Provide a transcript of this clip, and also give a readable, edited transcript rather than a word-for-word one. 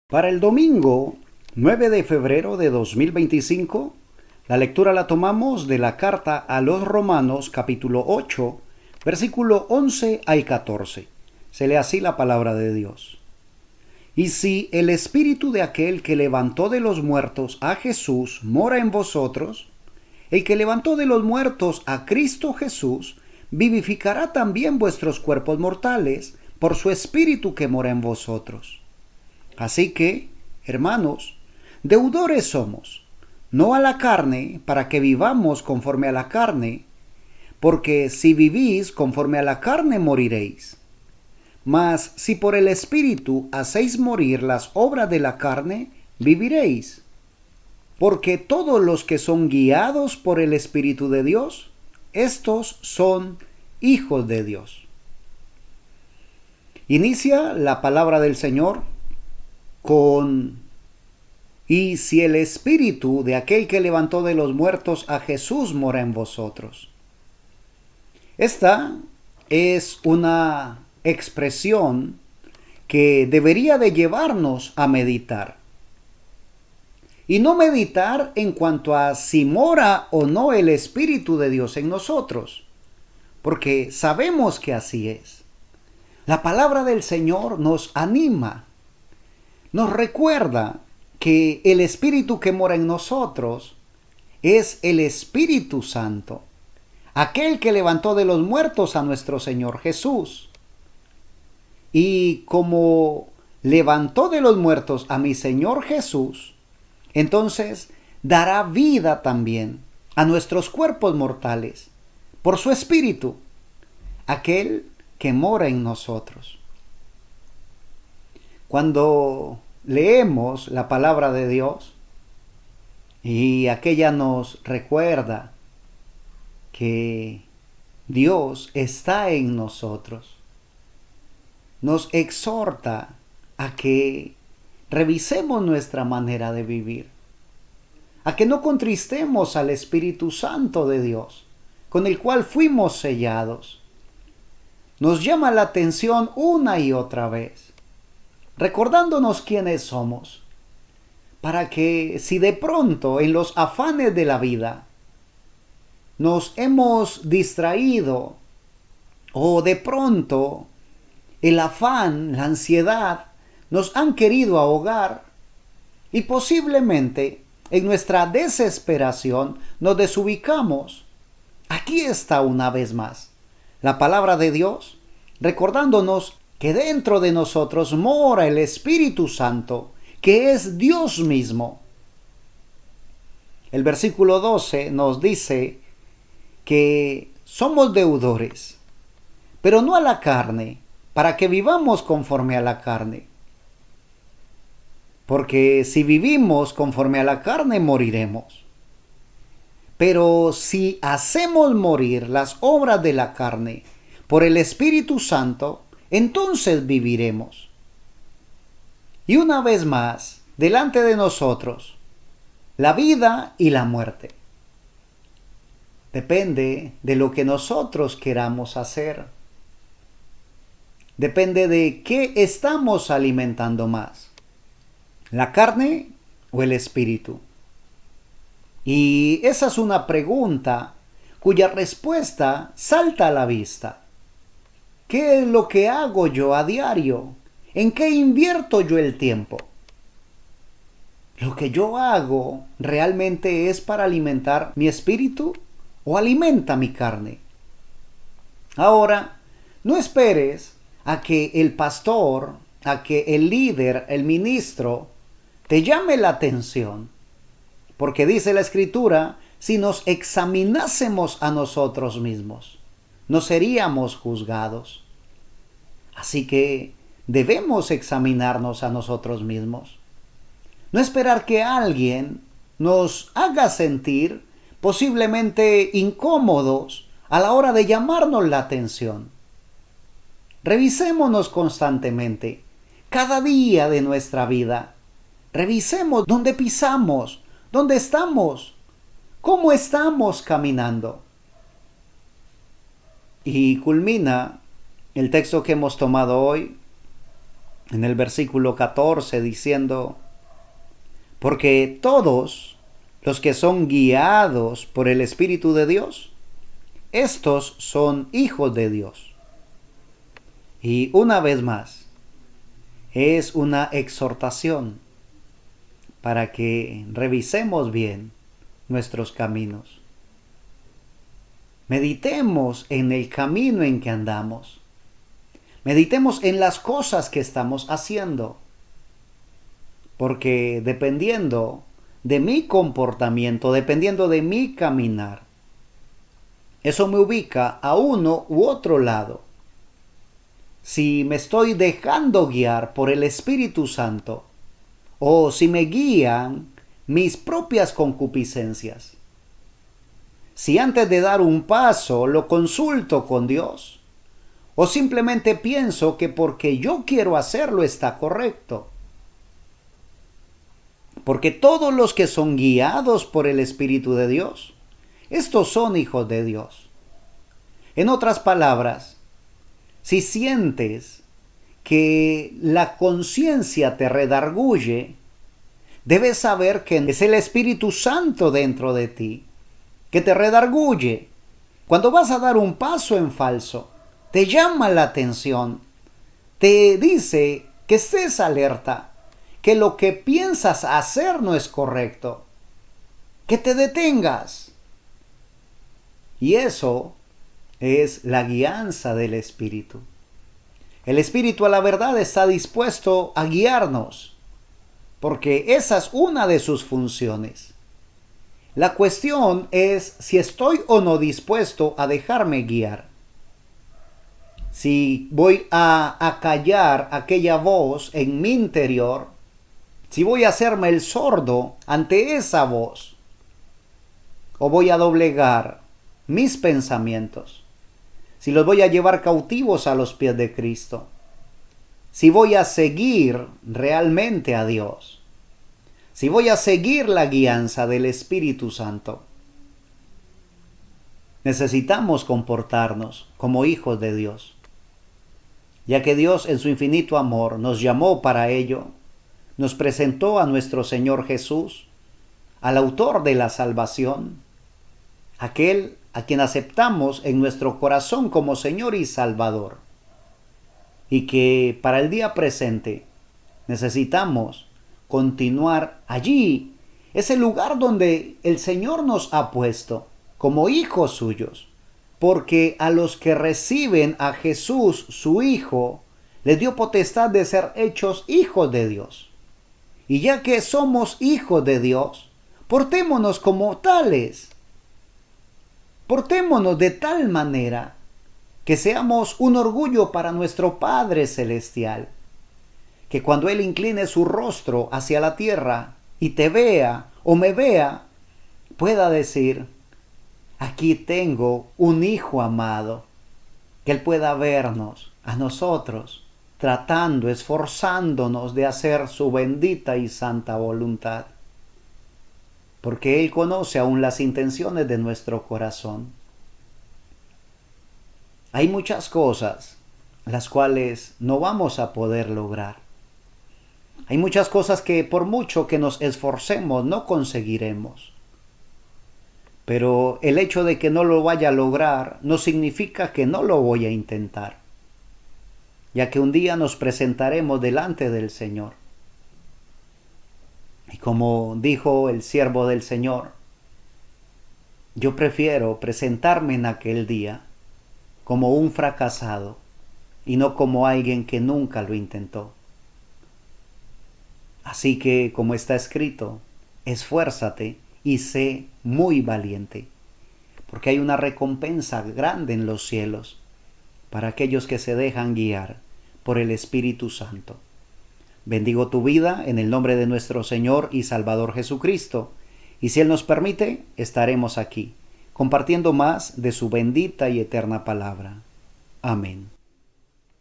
Para el domingo 9 de febrero de 2025, la lectura la tomamos de la carta a los Romanos capítulo 8, versículo 11 al 14. Se lee así la palabra de Dios. Y si el espíritu de aquel que levantó de los muertos a Jesús mora en vosotros, el que levantó de los muertos a Cristo Jesús vivificará también vuestros cuerpos mortales por su espíritu que mora en vosotros. Así que, hermanos, deudores somos, no a la carne, para que vivamos conforme a la carne, porque si vivís conforme a la carne moriréis. Mas si por el Espíritu hacéis morir las obras de la carne, viviréis. Porque todos los que son guiados por el Espíritu de Dios, estos son hijos de Dios. Inicia la palabra del Señor y si el espíritu de aquel que levantó de los muertos a Jesús mora en vosotros. Esta es una expresión que debería de llevarnos a meditar. Y no meditar en cuanto a si mora o no el Espíritu de Dios en nosotros, porque sabemos que así es. La palabra del Señor nos anima, nos recuerda que el Espíritu que mora en nosotros es el Espíritu Santo, aquel que levantó de los muertos a nuestro Señor Jesús. Y como levantó de los muertos a mi Señor Jesús, entonces dará vida también a nuestros cuerpos mortales por su Espíritu, aquel que mora en nosotros. Cuando leemos la palabra de Dios y aquella nos recuerda que Dios está en nosotros, nos exhorta a que revisemos nuestra manera de vivir, a que no contristemos al Espíritu Santo de Dios, con el cual fuimos sellados. Nos llama la atención una y otra vez, recordándonos quiénes somos, para que si de pronto en los afanes de la vida nos hemos distraído o de pronto el afán, la ansiedad nos han querido ahogar y posiblemente en nuestra desesperación nos desubicamos, aquí está una vez más la palabra de Dios recordándonos que dentro de nosotros mora el Espíritu Santo, que es Dios mismo. El versículo 12 nos dice que somos deudores, pero no a la carne, para que vivamos conforme a la carne. Porque si vivimos conforme a la carne, moriremos. Pero si hacemos morir las obras de la carne por el Espíritu Santo, entonces viviremos. Y una vez más, delante de nosotros, la vida y la muerte. Depende de lo que nosotros queramos hacer. Depende de qué estamos alimentando más, la carne o el espíritu. Y esa es una pregunta cuya respuesta salta a la vista. ¿Qué es lo que hago yo a diario? ¿En qué invierto yo el tiempo? ¿Lo que yo hago realmente es para alimentar mi espíritu o alimenta mi carne? Ahora, no esperes a que el pastor, a que el líder, el ministro, te llame la atención. Porque dice la Escritura, si nos examinásemos a nosotros mismos, no seríamos juzgados. Así que debemos examinarnos a nosotros mismos. No esperar que alguien nos haga sentir posiblemente incómodos a la hora de llamarnos la atención. Revisémonos constantemente, cada día de nuestra vida. Revisemos dónde pisamos, dónde estamos, cómo estamos caminando. Y culmina el texto que hemos tomado hoy en el versículo 14 diciendo, porque todos los que son guiados por el Espíritu de Dios, estos son hijos de Dios. Y una vez más, es una exhortación para que revisemos bien nuestros caminos. Meditemos en el camino en que andamos. Meditemos en las cosas que estamos haciendo. Porque dependiendo de mi comportamiento, dependiendo de mi caminar, eso me ubica a uno u otro lado. Si me estoy dejando guiar por el Espíritu Santo, o si me guían mis propias concupiscencias. Si antes de dar un paso lo consulto con Dios, o simplemente pienso que porque yo quiero hacerlo está correcto. Porque todos los que son guiados por el Espíritu de Dios, estos son hijos de Dios. En otras palabras, si sientes que la conciencia te redarguye, debes saber que es el Espíritu Santo dentro de ti, que te redarguye. Cuando vas a dar un paso en falso, te llama la atención, te dice que estés alerta, que lo que piensas hacer no es correcto, que te detengas. Y eso es la guianza del Espíritu. El Espíritu a la verdad está dispuesto a guiarnos, porque esa es una de sus funciones. La cuestión es si estoy o no dispuesto a dejarme guiar. Si voy a acallar aquella voz en mi interior, si voy a hacerme el sordo ante esa voz, o voy a doblegar mis pensamientos, si los voy a llevar cautivos a los pies de Cristo, si voy a seguir realmente a Dios, si voy a seguir la guianza del Espíritu Santo. Necesitamos comportarnos como hijos de Dios, ya que Dios en su infinito amor nos llamó para ello, nos presentó a nuestro Señor Jesús, al autor de la salvación, aquel a quien aceptamos en nuestro corazón como Señor y Salvador, y que para el día presente necesitamos continuar allí, ese lugar donde el Señor nos ha puesto como hijos suyos, porque a los que reciben a Jesús, su Hijo, les dio potestad de ser hechos hijos de Dios. Y ya que somos hijos de Dios, portémonos como tales. Portémonos de tal manera que seamos un orgullo para nuestro Padre Celestial, que cuando Él incline su rostro hacia la tierra y te vea o me vea, pueda decir, aquí tengo un hijo amado, que Él pueda vernos a nosotros, tratando, esforzándonos de hacer su bendita y santa voluntad. Porque Él conoce aún las intenciones de nuestro corazón. Hay muchas cosas las cuales no vamos a poder lograr. Hay muchas cosas que por mucho que nos esforcemos no conseguiremos. Pero el hecho de que no lo vaya a lograr no significa que no lo voy a intentar, ya que un día nos presentaremos delante del Señor. Y como dijo el siervo del Señor, yo prefiero presentarme en aquel día como un fracasado y no como alguien que nunca lo intentó. Así que, como está escrito, esfuérzate y sé muy valiente, porque hay una recompensa grande en los cielos para aquellos que se dejan guiar por el Espíritu Santo. Bendigo tu vida en el nombre de nuestro Señor y Salvador Jesucristo, y si Él nos permite, estaremos aquí, compartiendo más de su bendita y eterna palabra. Amén.